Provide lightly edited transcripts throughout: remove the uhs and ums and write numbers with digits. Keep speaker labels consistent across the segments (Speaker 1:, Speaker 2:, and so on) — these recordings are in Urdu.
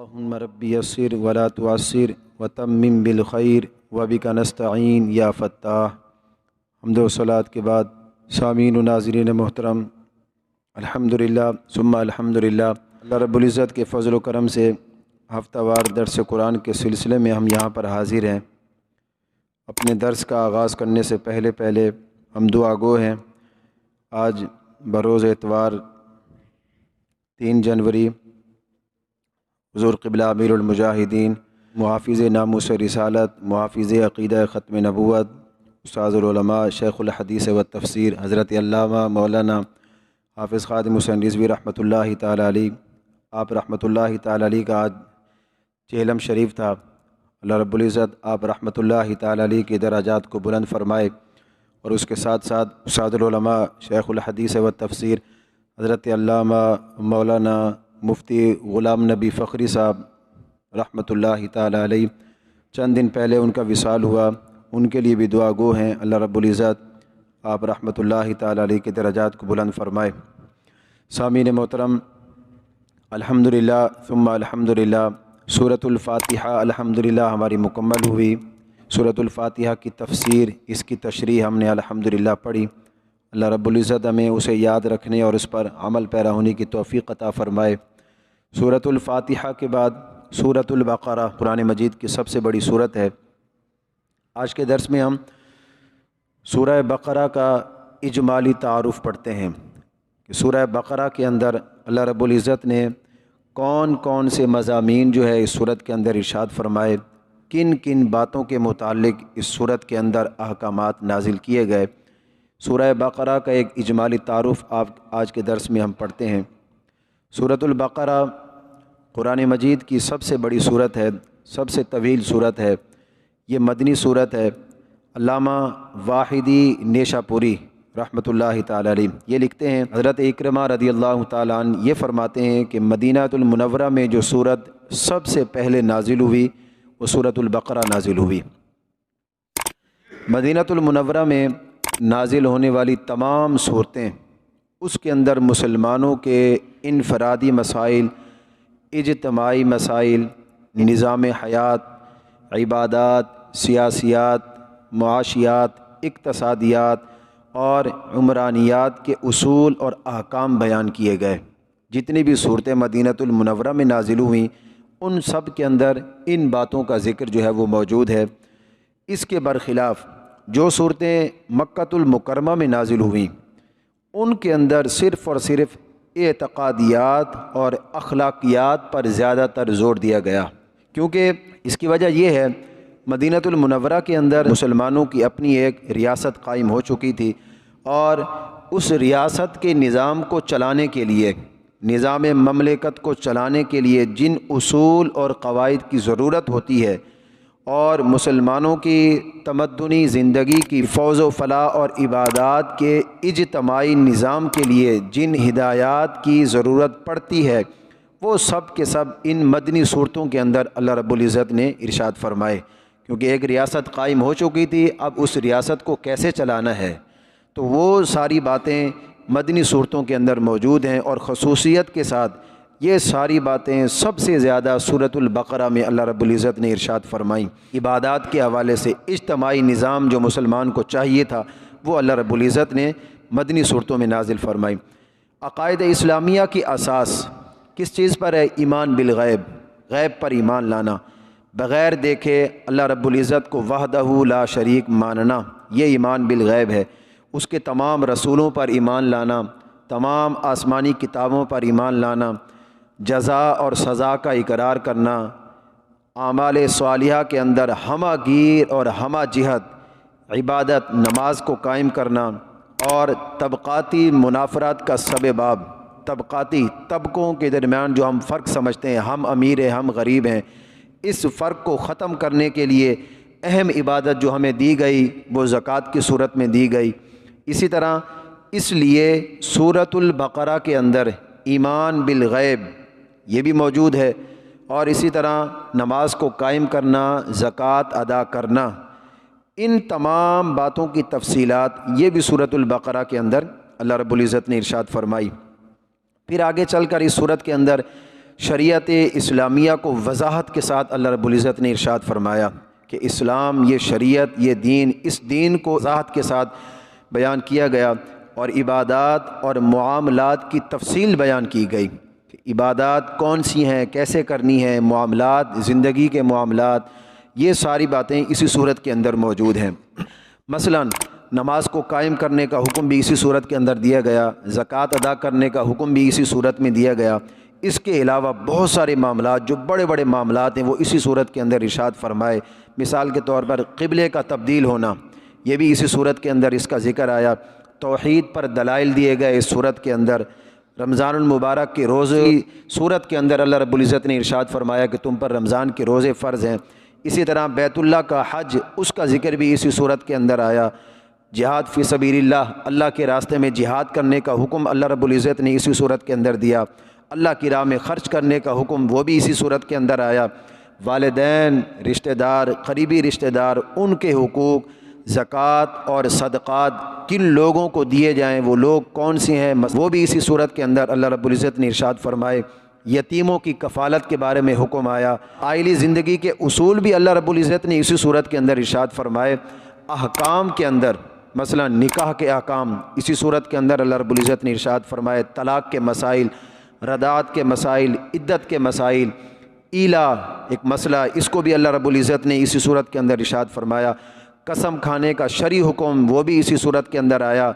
Speaker 1: اللہم ربی یسر ولا تعسر وتمم بالخیر وبک نستعین یا فتاح۔ حمد و صلوات کے بعد سامعین و ناظرین محترم، الحمدللہ ثم الحمدللہ، اللہ رب العزت کے فضل و کرم سے ہفتہ وار درس قرآن کے سلسلے میں ہم یہاں پر حاضر ہیں۔ اپنے درس کا آغاز کرنے سے پہلے ہم دعا گو ہیں۔ آج بروز اتوار 3 جنوری حضور قبلہ امیر المجاہدین، محافظ ناموس رسالت، محافظ عقیدہ ختم نبوت، استاذ العلماء، شیخ الحدیث و تفسیر حضرت علامہ مولانا حافظ خادم حسین رضوی رحمۃ اللہ تعالی علیہ، آپ رحمۃ اللہ تعالی علیہ کا آج چہلم شریف تھا۔ اللہ رب العزت آپ رحمۃ اللہ تعالی علیہ کے درجات کو بلند فرمائے، اور اس کے ساتھ ساتھ استاذ العلماء، شیخ الحدیث و تفسیر حضرت علامہ مولانا مفتی غلام نبی فخری صاحب رحمۃ اللہ تعالی علیہ، چند دن پہلے ان کا وصال ہوا، ان کے لیے بھی دعا گو ہیں۔ اللہ رب العزت آپ رحمۃ اللہ تعالی علیہ کے درجات کو بلند فرمائے۔ سامعین محترم، الحمدللہ ثم الحمدللہ، سورۃ الفاتحہ الحمدللہ ہماری مکمل ہوئی۔ سورۃ الفاتحہ کی تفسیر، اس کی تشریح ہم نے الحمدللہ پڑھی۔ اللہ رب العزت ہمیں اسے یاد رکھنے اور اس پر عمل پیرا ہونے کی توفیق عطا فرمائے۔ سورۃ الفاتحہ کے بعد سورۃ البقرہ قرآن مجید کی سب سے بڑی سورت ہے۔ آج کے درس میں ہم سورہ بقرہ کا اجمالی تعارف پڑھتے ہیں کہ سورہ بقرہ کے اندر اللہ رب العزت نے کون کون سے مضامین جو ہے اس سورت کے اندر ارشاد فرمائے، کن کن باتوں کے متعلق اس سورت کے اندر احکامات نازل کیے گئے۔ سورہ بقرہ کا ایک اجمالی تعارف آج کے درس میں ہم پڑھتے ہیں۔ سورۃ البقرہ قرآن مجید کی سب سے بڑی سورت ہے، سب سے طویل سورت ہے، یہ مدنی سورت ہے۔ علامہ واحدی نیشا پوری رحمۃ اللہ تعالی علیہ یہ لکھتے ہیں، حضرت اکرمہ رضی اللہ تعالیٰ عنہ یہ فرماتے ہیں کہ مدینہ المنورہ میں جو سورت سب سے پہلے نازل ہوئی وہ سورۃ البقرہ نازل ہوئی۔ مدینہ المنورہ میں نازل ہونے والی تمام صورتیں، اس کے اندر مسلمانوں کے انفرادی مسائل، اجتماعی مسائل، نظام حیات، عبادات، سیاسیات، معاشیات، اقتصادیات اور عمرانیات کے اصول اور احکام بیان کیے گئے۔ جتنی بھی صورتیں مدینہ المنورہ میں نازل ہوئیں ان سب کے اندر ان باتوں کا ذکر جو ہے وہ موجود ہے۔ اس کے برخلاف جو صورتیں مکہ المکرمہ میں نازل ہوئیں ان کے اندر صرف اور صرف اعتقادیات اور اخلاقیات پر زیادہ تر زور دیا گیا، کیونکہ اس کی وجہ یہ ہے مدینہ المنورہ کے اندر مسلمانوں کی اپنی ایک ریاست قائم ہو چکی تھی، اور اس ریاست کے نظام کو چلانے کے لیے، نظام مملکت کو چلانے کے لیے جن اصول اور قواعد کی ضرورت ہوتی ہے، اور مسلمانوں کی تمدنی زندگی کی فوز و فلاح اور عبادات کے اجتماعی نظام کے لیے جن ہدایات کی ضرورت پڑتی ہے، وہ سب کے سب ان مدنی صورتوں کے اندر اللہ رب العزت نے ارشاد فرمائے۔ کیونکہ ایک ریاست قائم ہو چکی تھی، اب اس ریاست کو کیسے چلانا ہے، تو وہ ساری باتیں مدنی صورتوں کے اندر موجود ہیں، اور خصوصیت کے ساتھ یہ ساری باتیں سب سے زیادہ سورۃ البقرہ میں اللہ رب العزت نے ارشاد فرمائیں۔ عبادات کے حوالے سے اجتماعی نظام جو مسلمان کو چاہیے تھا وہ اللہ رب العزت نے مدنی صورتوں میں نازل فرمائی۔ عقائد اسلامیہ کی اساس کس چیز پر ہے؟ ایمان بالغیب، غیب پر ایمان لانا، بغیر دیکھے اللہ رب العزت کو وحدہ لا شریک ماننا، یہ ایمان بالغیب ہے۔ اس کے تمام رسولوں پر ایمان لانا، تمام آسمانی کتابوں پر ایمان لانا، جزا اور سزا کا اقرار کرنا، اعمال صالحہ کے اندر ہمہ گیر اور ہمہ جہت عبادت نماز کو قائم کرنا، اور طبقاتی منافرات کا سبب، طبقاتی طبقوں کے درمیان جو ہم فرق سمجھتے ہیں، ہم امیر ہیں ہم غریب ہیں، اس فرق کو ختم کرنے کے لیے اہم عبادت جو ہمیں دی گئی وہ زکوٰۃ کی صورت میں دی گئی۔ اسی طرح اس لیے سورۃ البقرہ کے اندر ایمان بالغیب یہ بھی موجود ہے، اور اسی طرح نماز کو قائم کرنا، زکوٰۃ ادا کرنا، ان تمام باتوں کی تفصیلات یہ بھی سورۃ البقرہ کے اندر اللہ رب العزت نے ارشاد فرمائی۔ پھر آگے چل کر اس سورت کے اندر شریعت اسلامیہ کو وضاحت کے ساتھ اللہ رب العزت نے ارشاد فرمایا کہ اسلام، یہ شریعت، یہ دین، اس دین کو وضاحت کے ساتھ بیان کیا گیا، اور عبادات اور معاملات کی تفصیل بیان کی گئی کہ عبادات کون سی ہیں، کیسے کرنی ہیں، معاملات، زندگی کے معاملات، یہ ساری باتیں اسی صورت کے اندر موجود ہیں۔ مثلا نماز کو قائم کرنے کا حکم بھی اسی صورت کے اندر دیا گیا، زکوٰۃ ادا کرنے کا حکم بھی اسی صورت میں دیا گیا۔ اس کے علاوہ بہت سارے معاملات، جو بڑے بڑے معاملات ہیں، وہ اسی صورت کے اندر ارشاد فرمائے۔ مثال کے طور پر قبلے کا تبدیل ہونا، یہ بھی اسی صورت کے اندر اس کا ذکر آیا۔ توحید پر دلائل دیے گئے اس صورت کے اندر۔ رمضان المبارک کے روزے صورت کے اندر اللہ رب العزت نے ارشاد فرمایا کہ تم پر رمضان کے روزے فرض ہیں۔ اسی طرح بیت اللہ کا حج، اس کا ذکر بھی اسی صورت کے اندر آیا۔ جہاد فی سبیل اللہ، اللہ کے راستے میں جہاد کرنے کا حکم اللہ رب العزت نے اسی صورت کے اندر دیا۔ اللہ کی راہ میں خرچ کرنے کا حکم وہ بھی اسی صورت کے اندر آیا۔ والدین، رشتہ دار، قریبی رشتہ دار، ان کے حقوق، زکوٰۃ اور صدقات کن لوگوں کو دیے جائیں، وہ لوگ کون سے ہیں، وہ بھی اسی صورت کے اندر اللہ رب العزت نے ارشاد فرمائے۔ یتیموں کی کفالت کے بارے میں حکم آیا۔ عائلی زندگی کے اصول بھی اللہ رب العزت نے اسی صورت کے اندر ارشاد فرمائے۔ احکام کے اندر مثلا نکاح کے احکام اسی صورت کے اندر اللہ رب العزت نے ارشاد فرمائے۔ طلاق کے مسائل، رضاعت کے مسائل، عدت کے مسائل، ایلا ایک مسئلہ، اس کو بھی اللہ رب العزت نے اسی صورت کے اندر ارشاد فرمایا۔ قسم کھانے کا شرعی حکم وہ بھی اسی صورت کے اندر آیا۔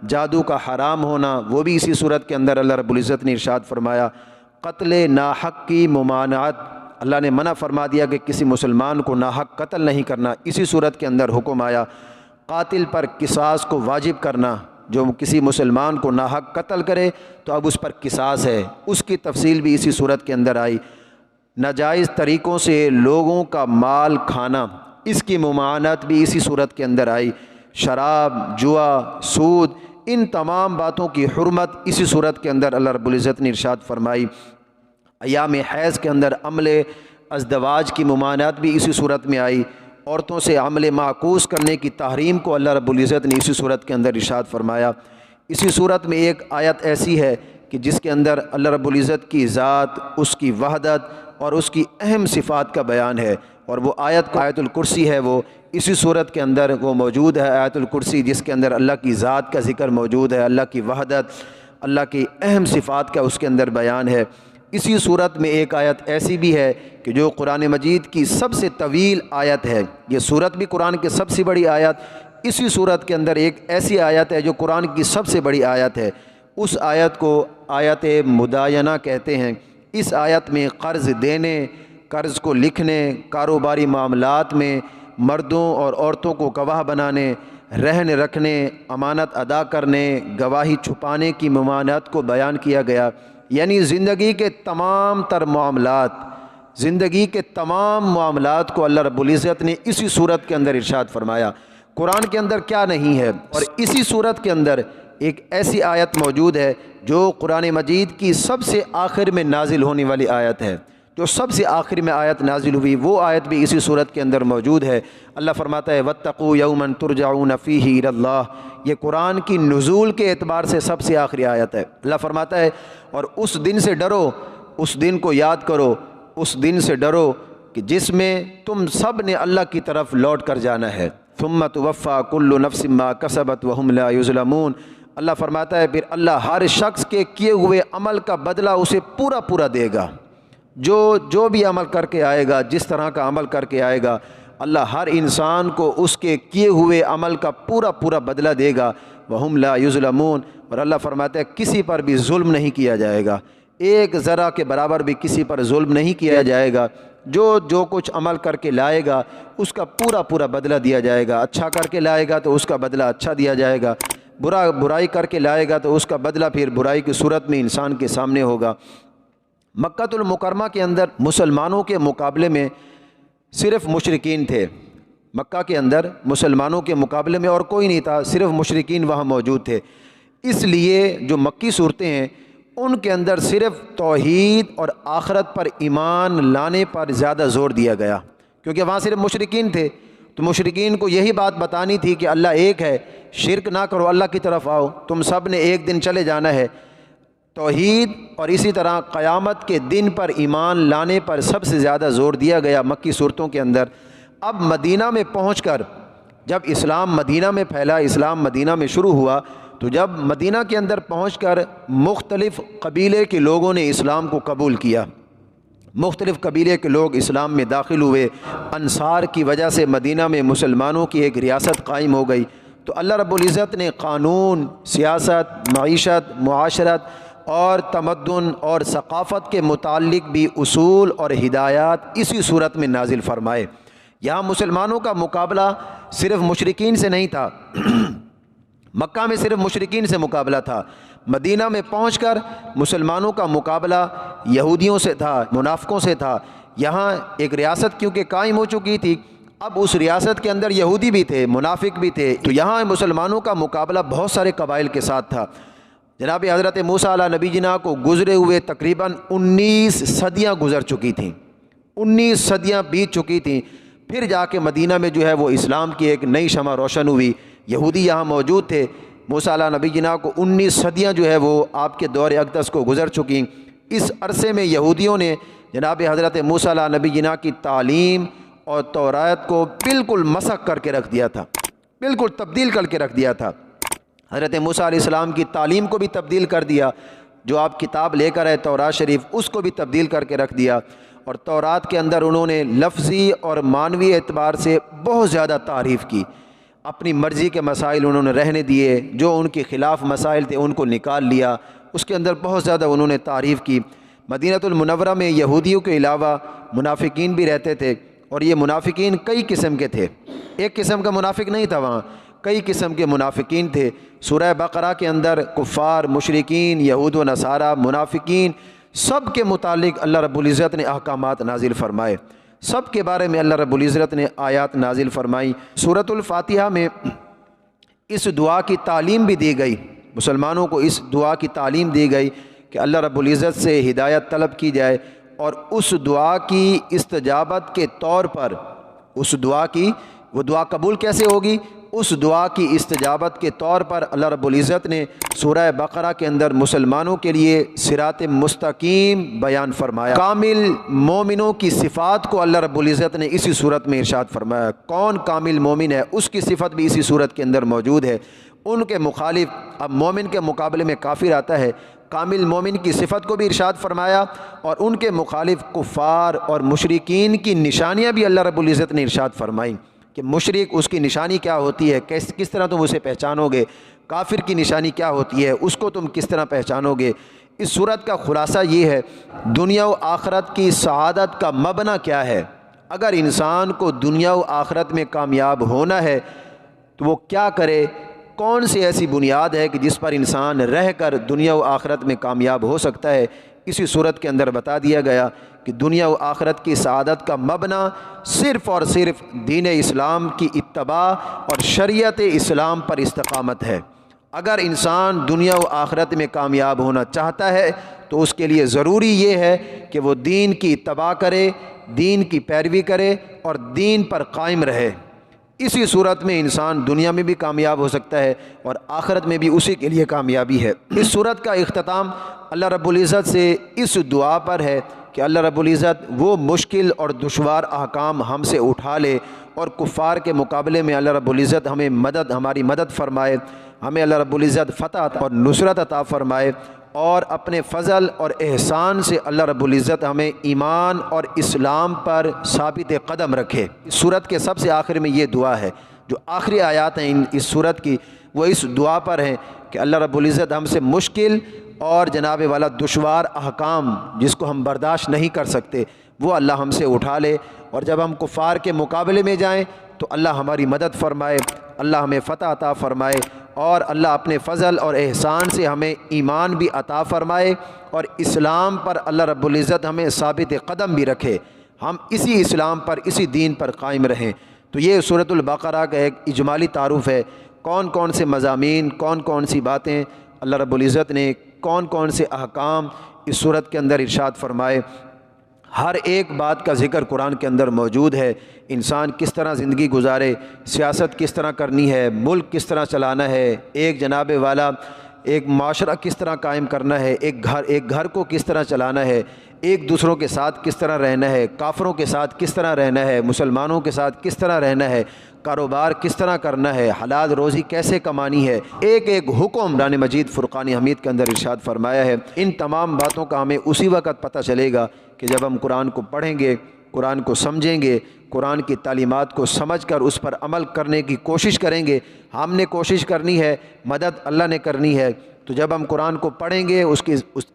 Speaker 1: جادو کا حرام ہونا وہ بھی اسی صورت کے اندر اللہ رب العزت نے ارشاد فرمایا۔ قتل ناحق کی ممانعت، اللہ نے منع فرما دیا کہ کسی مسلمان کو ناحق قتل نہیں کرنا، اسی صورت کے اندر حکم آیا۔ قاتل پر قصاص کو واجب کرنا، جو کسی مسلمان کو ناحق قتل کرے تو اب اس پر قصاص ہے، اس کی تفصیل بھی اسی صورت کے اندر آئی۔ ناجائز طریقوں سے لوگوں کا مال کھانا، اس کی ممانعت بھی اسی صورت کے اندر آئی۔ شراب، جوا، سود، ان تمام باتوں کی حرمت اسی صورت کے اندر اللہ رب العزت نے ارشاد فرمائی۔ ایام حیض کے اندر عمل ازدواج کی ممانعت بھی اسی صورت میں آئی۔ عورتوں سے عمل معکوس کرنے کی تحریم کو اللہ رب العزت نے اسی صورت کے اندر ارشاد فرمایا۔ اسی صورت میں ایک آیت ایسی ہے کہ جس کے اندر اللہ رب العزت کی ذات، اس کی وحدت اور اس کی اہم صفات کا بیان ہے، اور وہ آیت آیت الکرسی ہے، وہ اسی صورت کے اندر وہ موجود ہے۔ آیت الکرسی جس کے اندر اللہ کی ذات کا ذکر موجود ہے، اللہ کی وحدت، اللہ کی اہم صفات کا اس کے اندر بیان ہے۔ اسی صورت میں ایک آیت ایسی بھی ہے کہ جو قرآن مجید کی سب سے طویل آیت ہے۔ یہ صورت بھی قرآن کی سب سے بڑی آیت، اسی صورت کے اندر ایک ایسی آیت ہے جو قرآن کی سب سے بڑی آیت ہے۔ اس آیت کو آیت مداینہ کہتے ہیں۔ اس آیت میں قرض دینے، قرض کو لکھنے، کاروباری معاملات میں مردوں اور عورتوں کو گواہ بنانے، رہن رکھنے، امانت ادا کرنے، گواہی چھپانے کی ممانعت کو بیان کیا گیا۔ یعنی زندگی کے تمام تر معاملات، زندگی کے تمام معاملات کو اللہ رب العزت نے اسی صورت کے اندر ارشاد فرمایا۔ قرآن کے اندر کیا نہیں ہے، اور اسی صورت کے اندر ایک ایسی آیت موجود ہے جو قرآن مجید کی سب سے آخر میں نازل ہونے والی آیت ہے۔ جو سب سے آخر میں آیت نازل ہوئی وہ آیت بھی اسی صورت کے اندر موجود ہے۔ اللہ فرماتا ہے واتقوا یوما ترجعون فیہ الی اللہ، یہ قرآن کی نزول کے اعتبار سے سب سے آخری آیت ہے۔ اللہ فرماتا ہے اور اس دن سے ڈرو، اس دن کو یاد کرو، اس دن سے ڈرو کہ جس میں تم سب نے اللہ کی طرف لوٹ کر جانا ہے۔ ثم توفی کل نفس ما کسبت وہم لا یظلمون، اللہ فرماتا ہے پھر اللہ ہر شخص کے کیے ہوئے عمل کا بدلہ اسے پورا پورا دے گا۔ جو بھی عمل کر کے آئے گا، جس طرح کا عمل کر کے آئے گا، اللہ ہر انسان کو اس کے کیے ہوئے عمل کا پورا پورا بدلہ دے گا۔ وہم لا یظلمون، اور اللہ فرماتا ہے کسی پر بھی ظلم نہیں کیا جائے گا، ایک ذرہ کے برابر بھی کسی پر ظلم نہیں کیا جائے گا۔ جو کچھ عمل کر کے لائے گا اس کا پورا پورا بدلہ دیا جائے گا۔ اچھا کر کے لائے گا تو اس کا بدلہ اچھا دیا جائے گا، برائی کر کے لائے گا تو اس کا بدلہ پھر برائی کی صورت میں انسان کے سامنے ہوگا۔ مکہ المکرمہ کے اندر مسلمانوں کے مقابلے میں صرف مشرکین تھے۔ مکہ کے اندر مسلمانوں کے مقابلے میں اور کوئی نہیں تھا، صرف مشرکین وہاں موجود تھے۔ اس لیے جو مکی صورتیں ہیں ان کے اندر صرف توحید اور آخرت پر ایمان لانے پر زیادہ زور دیا گیا، کیونکہ وہاں صرف مشرکین تھے، تو مشرکین کو یہی بات بتانی تھی کہ اللہ ایک ہے، شرک نہ کرو، اللہ کی طرف آؤ، تم سب نے ایک دن چلے جانا ہے۔ توحید اور اسی طرح قیامت کے دن پر ایمان لانے پر سب سے زیادہ زور دیا گیا مکی صورتوں کے اندر۔ اب مدینہ میں پہنچ کر جب اسلام مدینہ میں پھیلا، اسلام مدینہ میں شروع ہوا، تو جب مدینہ کے اندر پہنچ کر مختلف قبیلے کے لوگوں نے اسلام کو قبول کیا، مختلف قبیلے کے لوگ اسلام میں داخل ہوئے، انصار کی وجہ سے مدینہ میں مسلمانوں کی ایک ریاست قائم ہو گئی۔ تو اللہ رب العزت نے قانون، سیاست، معیشت، معاشرت اور تمدن اور ثقافت کے متعلق بھی اصول اور ہدایات اسی صورت میں نازل فرمائے۔ یہاں مسلمانوں کا مقابلہ صرف مشرکین سے نہیں تھا، مکہ میں صرف مشرکین سے مقابلہ تھا، مدینہ میں پہنچ کر مسلمانوں کا مقابلہ یہودیوں سے تھا، منافقوں سے تھا۔ یہاں ایک ریاست کیونکہ قائم ہو چکی تھی، اب اس ریاست کے اندر یہودی بھی تھے، منافق بھی تھے، تو یہاں مسلمانوں کا مقابلہ بہت سارے قبائل کے ساتھ تھا۔ جناب حضرت موسیٰ علیہ نبی جنا کو گزرے ہوئے تقریباً 19 صدیاں گزر چکی تھیں، 19 صدیاں بیت چکی تھیں، پھر جا کے مدینہ میں جو ہے وہ اسلام کی ایک نئی شمع روشن ہوئی۔ یہودی یہاں موجود تھے، موسیٰ علیہ نبی جنا کو 19 صدیاں جو ہے وہ آپ کے دور اقدس کو گزر چکیں۔ اس عرصے میں یہودیوں نے جناب حضرت موسیٰ علیہ نبی جنا کی تعلیم اور تورات کو بالکل مسخ کر کے رکھ دیا تھا، بالکل تبدیل کر کے رکھ دیا تھا۔ حضرت موسیٰ علیہ السلام کی تعلیم کو بھی تبدیل کر دیا، جو آپ کتاب لے کر آئے تورات شریف، اس کو بھی تبدیل کر کے رکھ دیا، اور تورات کے اندر انہوں نے لفظی اور معنوی اعتبار سے بہت زیادہ تعریف کی۔ اپنی مرضی کے مسائل انہوں نے رہنے دیے، جو ان کے خلاف مسائل تھے ان کو نکال لیا، اس کے اندر بہت زیادہ انہوں نے تعریف کی۔ مدینہ المنورہ میں یہودیوں کے علاوہ منافقین بھی رہتے تھے، اور یہ منافقین کئی قسم کے تھے، ایک قسم کا منافق نہیں تھا، وہاں کئی قسم کے منافقین تھے۔ سورہ بقرہ کے اندر کفار، مشرکین، یہود و نصارہ، منافقین، سب کے متعلق اللہ رب العزت نے احکامات نازل فرمائے، سب کے بارے میں اللہ رب العزت نے آیات نازل فرمائی۔ سورۃ الفاتحہ میں اس دعا کی تعلیم بھی دی گئی، مسلمانوں کو اس دعا کی تعلیم دی گئی کہ اللہ رب العزت سے ہدایت طلب کی جائے، اور اس دعا کی استجابت کے طور پر، اس دعا کی وہ دعا قبول کیسے ہوگی، اس دعا کی استجابت کے طور پر اللہ رب العزت نے سورہ بقرہ کے اندر مسلمانوں کے لیے صراط مستقیم بیان فرمایا۔ کامل مومنوں کی صفات کو اللہ رب العزت نے اسی صورت میں ارشاد فرمایا۔ کون کامل مومن ہے، اس کی صفت بھی اسی صورت کے اندر موجود ہے۔ ان کے مخالف، اب مومن کے مقابلے میں کافر آتا ہے، کامل مومن کی صفت کو بھی ارشاد فرمایا، اور ان کے مخالف کفار اور مشرکین کی نشانیاں بھی اللہ رب العزت نے ارشاد فرمائی کہ مشرک اس کی نشانی کیا ہوتی ہے، کس طرح تم اسے پہچانو گے، کافر کی نشانی کیا ہوتی ہے، اس کو تم کس طرح پہچانو گے۔ اس صورت کا خلاصہ یہ ہے، دنیا و آخرت کی سعادت کا مبنی کیا ہے۔ اگر انسان کو دنیا و آخرت میں کامیاب ہونا ہے تو وہ کیا کرے، کون سی ایسی بنیاد ہے کہ جس پر انسان رہ کر دنیا و آخرت میں کامیاب ہو سکتا ہے۔ اسی صورت کے اندر بتا دیا گیا کہ دنیا و آخرت کی سعادت کا مبنی صرف اور صرف دین اسلام کی اتباع اور شریعت اسلام پر استقامت ہے۔ اگر انسان دنیا و آخرت میں کامیاب ہونا چاہتا ہے تو اس کے لیے ضروری یہ ہے کہ وہ دین کی اتباع کرے، دین کی پیروی کرے اور دین پر قائم رہے۔ اسی صورت میں انسان دنیا میں بھی کامیاب ہو سکتا ہے اور آخرت میں بھی اسی کے لیے کامیابی ہے۔ اس صورت کا اختتام اللہ رب العزت سے اس دعا پر ہے کہ اللہ رب العزت وہ مشکل اور دشوار احکام ہم سے اٹھا لے، اور کفار کے مقابلے میں اللہ رب العزت ہماری مدد فرمائے، ہمیں اللہ رب العزت فتح اور نصرت عطا فرمائے، اور اپنے فضل اور احسان سے اللہ رب العزت ہمیں ایمان اور اسلام پر ثابت قدم رکھے۔ اس صورت کے سب سے آخر میں یہ دعا ہے، جو آخری آیات ہیں اس صورت کی، وہ اس دعا پر ہیں کہ اللہ رب العزت ہم سے مشکل اور جناب والا دشوار احکام جس کو ہم برداشت نہیں کر سکتے وہ اللہ ہم سے اٹھا لے، اور جب ہم کفار کے مقابلے میں جائیں تو اللہ ہماری مدد فرمائے، اللہ ہمیں فتح عطا فرمائے، اور اللہ اپنے فضل اور احسان سے ہمیں ایمان بھی عطا فرمائے، اور اسلام پر اللہ رب العزت ہمیں ثابت قدم بھی رکھے، ہم اسی اسلام پر، اسی دین پر قائم رہیں۔ تو یہ سورۃ البقرہ کا ایک اجمالی تعارف ہے، کون کون سے مضامین، کون کون سی باتیں اللہ رب العزت نے، کون کون سے احکام اس صورت کے اندر ارشاد فرمائے۔ ہر ایک بات کا ذکر قرآن کے اندر موجود ہے، انسان کس طرح زندگی گزارے، سیاست کس طرح کرنی ہے، ملک کس طرح چلانا ہے، ایک جناب والا ایک معاشرہ کس طرح قائم کرنا ہے، ایک گھر کو کس طرح چلانا ہے، ایک دوسروں کے ساتھ کس طرح رہنا ہے، کافروں کے ساتھ کس طرح رہنا ہے، مسلمانوں کے ساتھ کس طرح رہنا ہے، کاروبار کس طرح کرنا ہے، حلال روزی کیسے کمانی ہے، ایک ایک حکم قرآن مجید فرقان حمید کے اندر ارشاد فرمایا ہے۔ ان تمام باتوں کا ہمیں اسی وقت پتہ چلے گا کہ جب ہم قرآن کو پڑھیں گے، قرآن کو سمجھیں گے، قرآن کی تعلیمات کو سمجھ کر اس پر عمل کرنے کی کوشش کریں گے۔ ہم نے کوشش کرنی ہے، مدد اللہ نے کرنی ہے۔ تو جب ہم قرآن کو پڑھیں گے، اس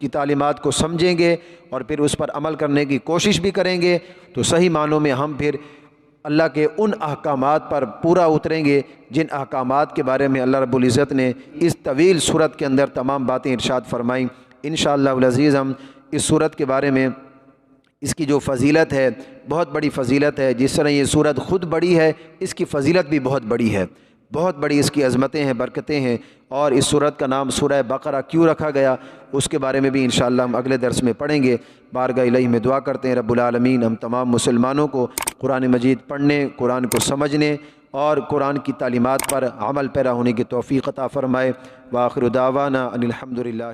Speaker 1: کی تعلیمات کو سمجھیں گے اور پھر اس پر عمل کرنے کی کوشش بھی کریں گے، تو صحیح معنوں میں ہم پھر اللہ کے ان احکامات پر پورا اتریں گے جن احکامات کے بارے میں اللہ رب العزت نے اس طویل سورت کے اندر تمام باتیں ارشاد فرمائیں۔ انشاءاللہ العزیز ہم اس سورت کے بارے میں، اس کی جو فضیلت ہے بہت بڑی فضیلت ہے، جس طرح یہ سورت خود بڑی ہے اس کی فضیلت بھی بہت بڑی ہے، بہت بڑی اس کی عظمتیں ہیں، برکتیں ہیں۔ اور اس سورت کا نام سورہ بقرہ کیوں رکھا گیا اس کے بارے میں بھی انشاءاللہ ہم اگلے درس میں پڑھیں گے۔ بارگاہ الہی میں دعا کرتے ہیں رب العالمین ہم تمام مسلمانوں کو قرآن مجید پڑھنے، قرآن کو سمجھنے اور قرآن کی تعلیمات پر عمل پیرا ہونے کی توفیق عطا فرمائے۔ وآخر دعوانا ان الحمد للہ۔